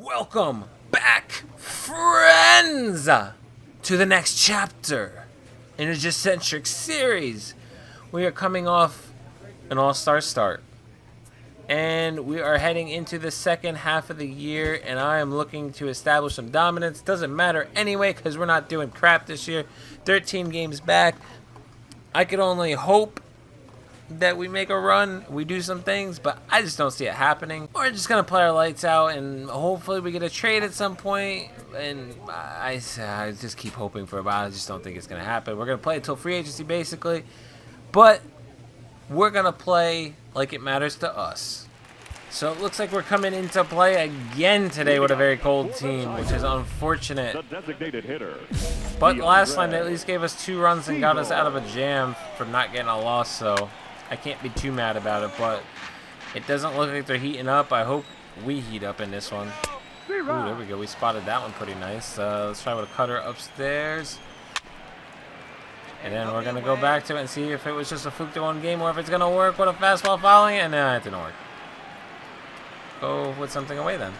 Welcome back, friends, to the next chapter in a Jesentric series. We are coming off an all-star start, and we are heading into the second half of the year, and I am looking to establish some dominance. Doesn't matter anyway, because we're not doing crap this year. 13 games back. I could only hope that we make a run, we do some things, but I just don't see it happening. We're just gonna play our lights out, and hopefully we get a trade at some point. And I just keep hoping for it, but I just don't think it's gonna happen. We're gonna play until free agency, basically, but we're gonna play like it matters to us. So it looks like we're coming into play again today with a very cold team, which is unfortunate. But last time they at least gave us 2 runs and got us out of a jam for not getting a loss, so I can't be too mad about it. But it doesn't look like they're heating up. I hope we heat up in this one. Ooh, there we go. We spotted that one pretty nice. Let's try with a cutter upstairs. And then we're going to go back to it and see if it was just a fluke to one game or if it's going to work with a fastball following it. And it didn't work. Go with something away then.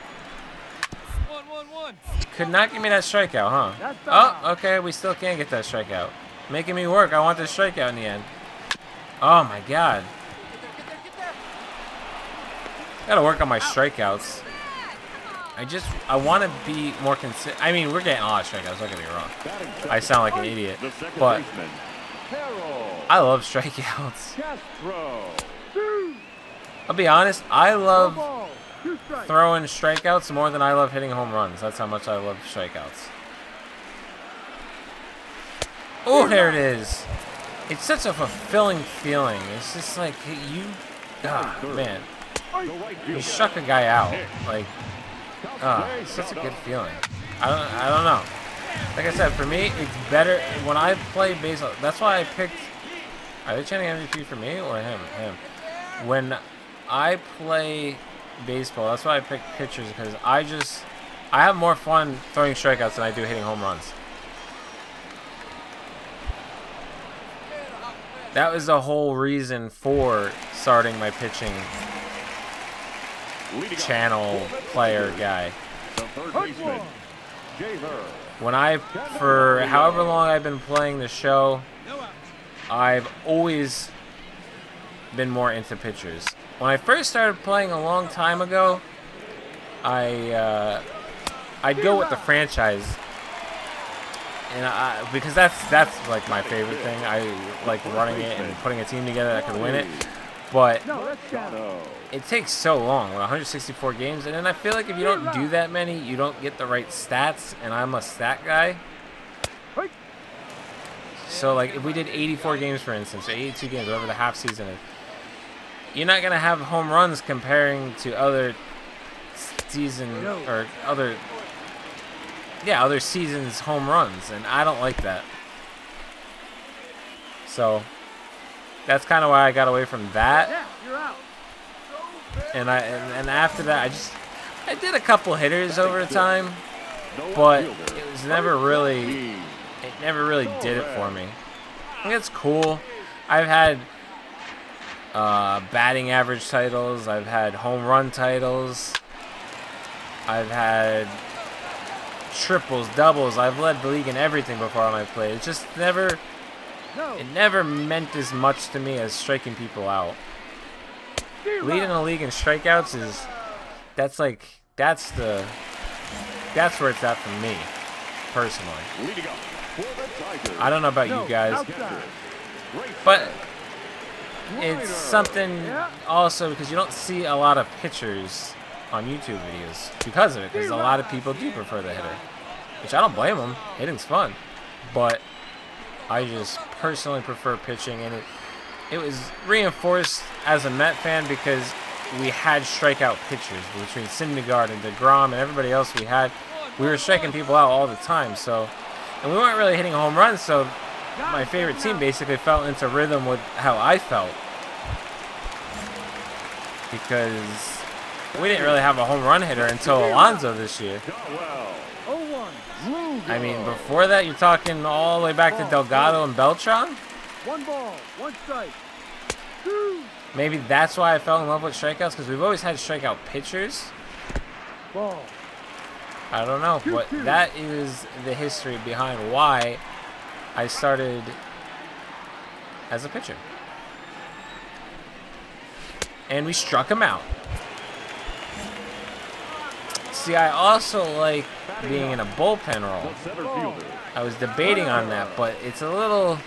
Could not give me that strikeout, huh? Oh, okay. We still can't get that strikeout. Making me work. I want this strikeout in the end. Oh, my God. Gotta work on my strikeouts. I want to be more consistent. I mean, we're getting a lot of strikeouts. Don't get me wrong. I sound like an idiot. But I love strikeouts. I'll be honest. I love throwing strikeouts more than I love hitting home runs. That's how much I love strikeouts. Oh, there it is. It's such a fulfilling feeling. It's just like man, you struck a guy out. Like, it's such a good feeling. I don't know. Like I said, for me, it's better when I play baseball. That's why I picked. Are they chanting MVP for me or him? Him. When I play baseball, that's why I pick pitchers, because I have more fun throwing strikeouts than I do hitting home runs. That was the whole reason for starting my pitching channel player guy. When for however long I've been playing the show, I've always been more into pitchers. When I first started playing a long time ago, I'd go with the franchise, and because that's like my favorite thing. I like running it and putting a team together that could win it. But it takes so long, 164 games, and then I feel like if you don't do that many, you don't get the right stats, and I'm a stat guy. So like if we did 84 games, for instance, or 82 games, whatever the half season is, you're not gonna have home runs comparing to other season or other seasons' home runs, and I don't like that. So that's kind of why I got away from that. And after that, I did a couple hitters over time, but it was never really did it for me. I think it's cool. I've had batting average titles. I've had home run titles. I've had triples, doubles. I've led the league in everything before on my play. It just never meant as much to me as striking people out. Leading the league in strikeouts that's where it's at for me, personally. I don't know about you guys, but it's something also because you don't see a lot of pitchers on YouTube videos because of it, because a lot of people do prefer the hitter, which I don't blame them. Hitting's fun, but I just personally prefer pitching, and it was reinforced as a Met fan because we had strikeout pitchers between Syndergaard and DeGrom and everybody else we had. We were striking people out all the time, and we weren't really hitting home runs, so my favorite team basically fell into rhythm with how I felt, because we didn't really have a home run hitter until Alonso this year. I mean, before that, you're talking all the way back to Delgado and Beltran. 1 ball, 1 strike. Maybe that's why I fell in love with strikeouts, because we've always had strikeout pitchers. Ball. I don't know, but that is the history behind why I started as a pitcher. And we struck him out. See, I also like being in a bullpen role. I was debating on that, but it's a little...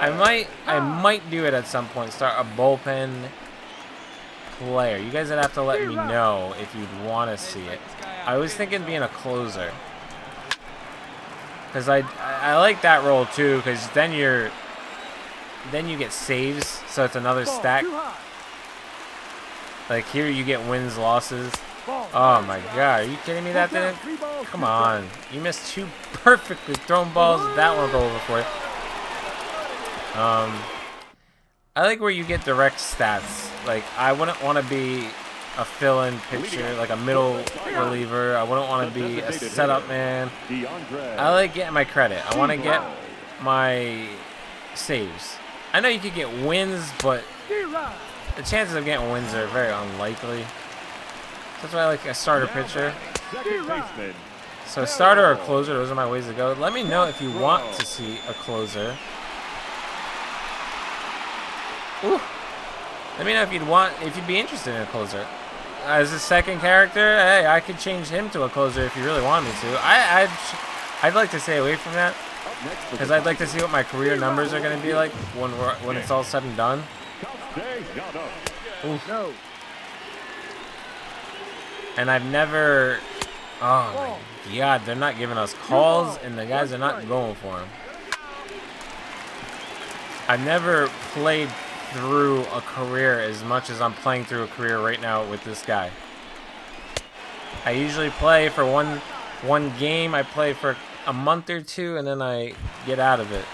I might do it at some point, start a bullpen player. You guys would have to let me know if you'd want to see it. I was thinking being a closer. Because I like that role too, because then you get saves, so it's another stack. Like here you get wins, losses. Oh my god, are you kidding me? That didn't? Come on. You missed 2 perfectly thrown balls. That one will go over for you. I like where you get direct stats. Like, I wouldn't want to be a fill-in pitcher, like a middle reliever. I wouldn't want to be a setup man. I like getting my credit. I want to get my saves. I know you could get wins, but the chances of getting wins are very unlikely. That's why I like a starter pitcher. So starter or closer, those are my ways to go. Let me know if you want to see a closer. Ooh. Let me know if you'd be interested in a closer. As a second character, hey, I could change him to a closer if you really want me to. I'd like to stay away from that, because I'd like to see what my career numbers are going to be like when it's all said and done. Oof. And I've never... Oh my god, they're not giving us calls, and the guys are not going for them. I've never played through a career as much as I'm playing through a career right now with this guy. I usually play for one game. I play for a month or 2, and then I get out of it.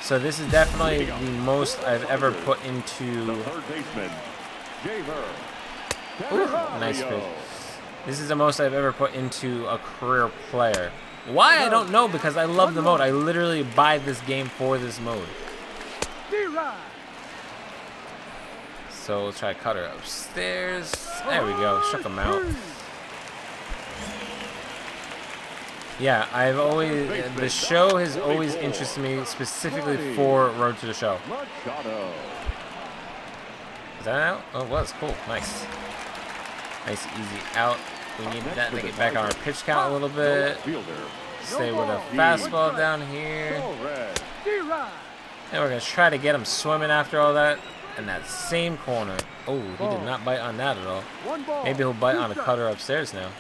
So this is definitely the most I've ever put into... Ooh, nice pitch. This is the most I've ever put into a career player. Why? I don't know, because I love the mode. I literally buy this game for this mode. So we'll try cutter upstairs. There we go. Struck him out. Yeah, the show has always interested me, specifically for Road to the Show. Is that out? Oh, it was. Cool. Nice. Nice, easy out. We need that to get back on our pitch count a little bit. Stay with a fastball down here. And we're going to try to get him swimming after all that. In that same corner. Oh, he did not bite on that at all. Maybe he'll bite on a cutter upstairs now.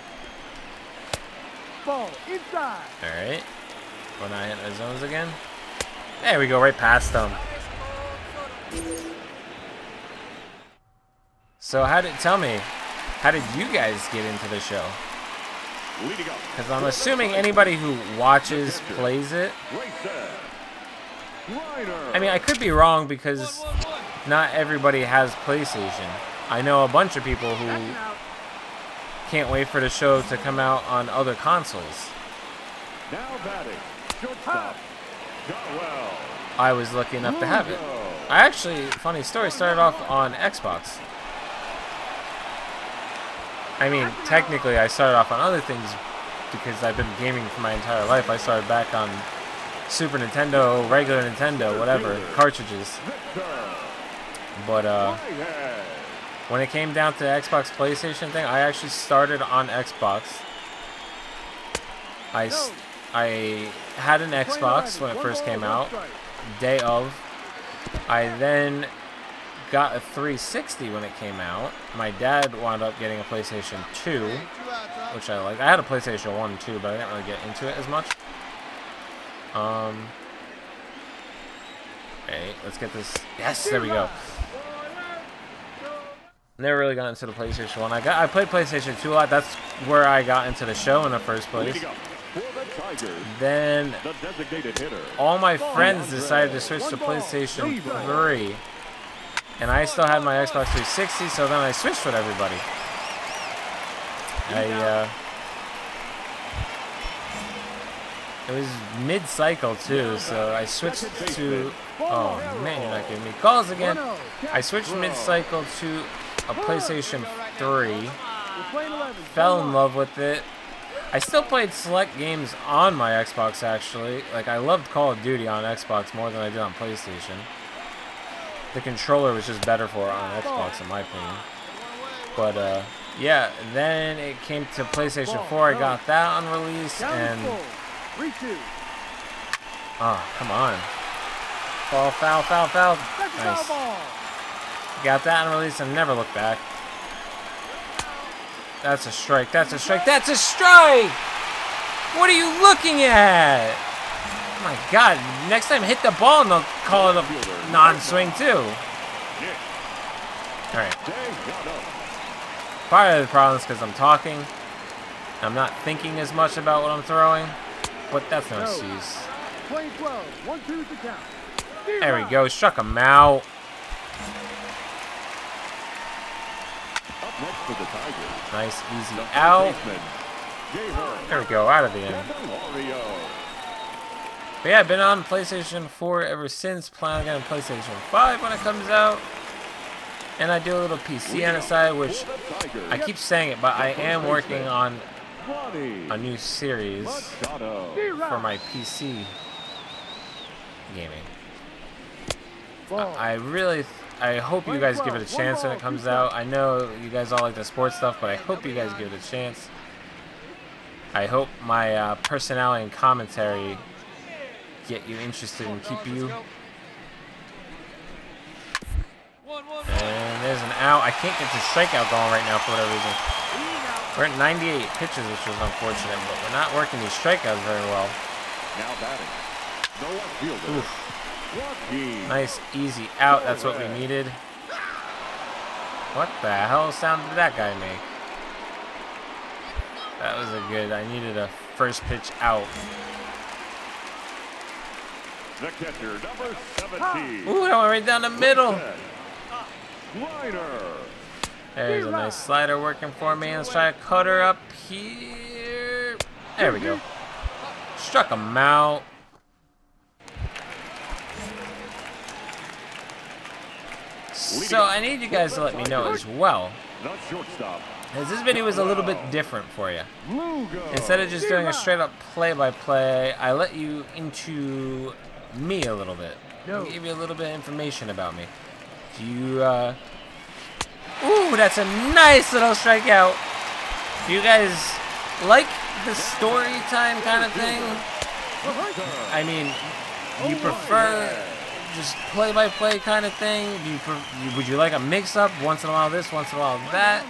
Alright. We're not hitting the zones again. There we go, right past them. So tell me, how did you guys get into the show? Because I'm assuming anybody who watches plays it. I mean, I could be wrong because not everybody has PlayStation. I know a bunch of people who can't wait for the show to come out on other consoles. I was lucky enough to have it. I actually, funny story, started off on Xbox. I mean, technically I started off on other things because I've been gaming for my entire life. I started back on Super Nintendo, regular Nintendo, whatever, cartridges. But when it came down to the Xbox PlayStation thing, I actually started on Xbox. I had an Xbox when it first came out, day of. I then got a 360 when it came out. My dad wound up getting a PlayStation 2, which I like. I had a PlayStation 1 too, but I didn't really get into it as much. Okay, let's get this. Yes, there we go. Never really got into the PlayStation 1. I played PlayStation 2 a lot. That's where I got into the show in the first place. Then all my friends decided to switch to PlayStation 3. And I still had my Xbox 360, so then I switched with everybody. It was mid-cycle too, so I switched to... Oh man, you're not giving me calls again. I switched mid-cycle to a PlayStation 3. We're playing 11. Fell in love with it. I still played select games on my Xbox, actually. Like, I loved Call of Duty on Xbox more than I did on PlayStation. The controller was just better for it on Xbox, in my opinion. But, yeah, then it came to PlayStation 4. I got that on release, and... 3-2. Oh, come on. Foul, foul, foul, foul. Nice. Got that on release and never looked back. That's a strike. That's a strike. That's a strike! What are you looking at? Oh my God. Next time hit the ball and they'll call it a non-swing too. Alright. Part of the problem is because I'm talking. I'm not thinking as much about what I'm throwing. But that's no excuse. Playing 12. 1-2 to count. There we go. Struck him out. Next for the Tigers. Nice, easy out. There we go, out of the end. But yeah, I've been on PlayStation 4 ever since. Planning on PlayStation 5 when it comes out. And I do a little PC on the side, which I keep saying it, but I am working on a new series for my PC gaming. I hope you guys give it a chance when it comes out. I know you guys all like the sports stuff, but I hope you guys give it a chance. I hope my personality and commentary get you interested and keep you. And there's an out. I can't get the strikeout going right now for whatever reason. We're at 98 pitches, which was unfortunate, but we're not working these strikeouts very well. Now batting. No one fielder. Oof. Nice, easy out. That's what we needed. What the hell sound did that guy make? That was a good. I needed a first pitch out. The catcher, number 17. Ooh, that went right down the middle. Slider. There's a nice slider working for me. Let's try a cutter up here. There we go. Struck him out. So I need you guys to let me know as well, as this video is a little bit different for you. Instead of just doing a straight up play-by-play, I let you into me a little bit. I give you a little bit of information about me. Do you, ooh, that's a nice little strikeout. Do you guys like the story time kind of thing? I mean, you prefer just play-by-play kind of thing? Would you like a mix-up? Once in a while this, once in a while that?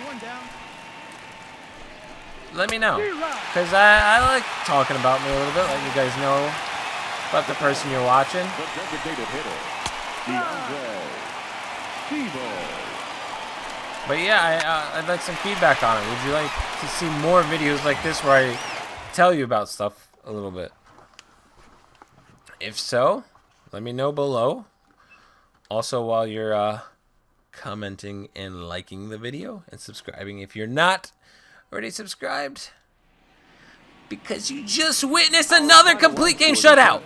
Let me know. Because I like talking about me a little bit, let you guys know about the person you're watching. But yeah, I'd like some feedback on it. Would you like to see more videos like this where I tell you about stuff a little bit? If so, let me know below. Also, while you're commenting and liking the video and subscribing if you're not already subscribed, because you just witnessed another complete game shutout.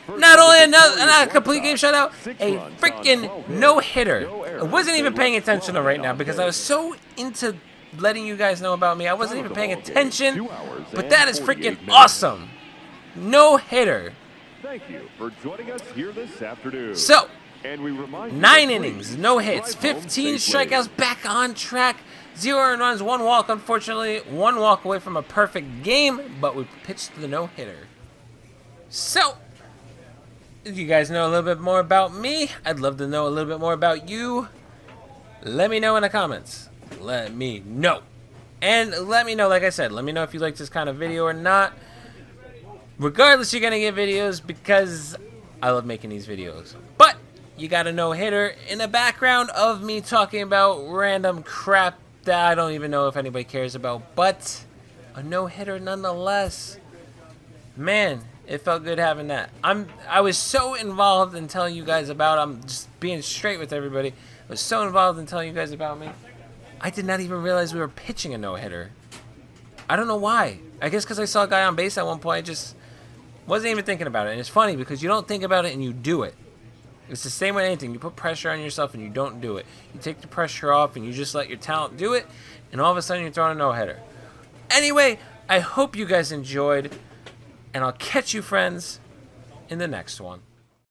Not only not a complete game shutout, a freaking no-hitter. I wasn't even paying attention to right now because I was so into letting you guys know about me. I wasn't even paying attention, but that is freaking awesome. No-hitter. Thank you for joining us here this afternoon. So, and we remind you 9 innings, no hits, 15 strikeouts, back on track, 0 earned runs, 1 walk. Unfortunately, 1 walk away from a perfect game, but we pitched the no-hitter. So, if you guys know a little bit more about me, I'd love to know a little bit more about you. Let me know in the comments. Let me know. And let me know, like I said, let me know if you like this kind of video or not. Regardless, you're going to get videos because I love making these videos. But you got a no-hitter in the background of me talking about random crap that I don't even know if anybody cares about. But a no-hitter nonetheless. Man, it felt good having that. I was so involved in telling you guys about, I'm just being straight with everybody. I was so involved in telling you guys about me. I did not even realize we were pitching a no-hitter. I don't know why. I guess because I saw a guy on base at one point. I just wasn't even thinking about it. And it's funny because you don't think about it and you do it. It's the same with anything. You put pressure on yourself and you don't do it. You take the pressure off and you just let your talent do it, and all of a sudden you're throwing a no-hitter. Anyway, I hope you guys enjoyed, and I'll catch you, friends, in the next one.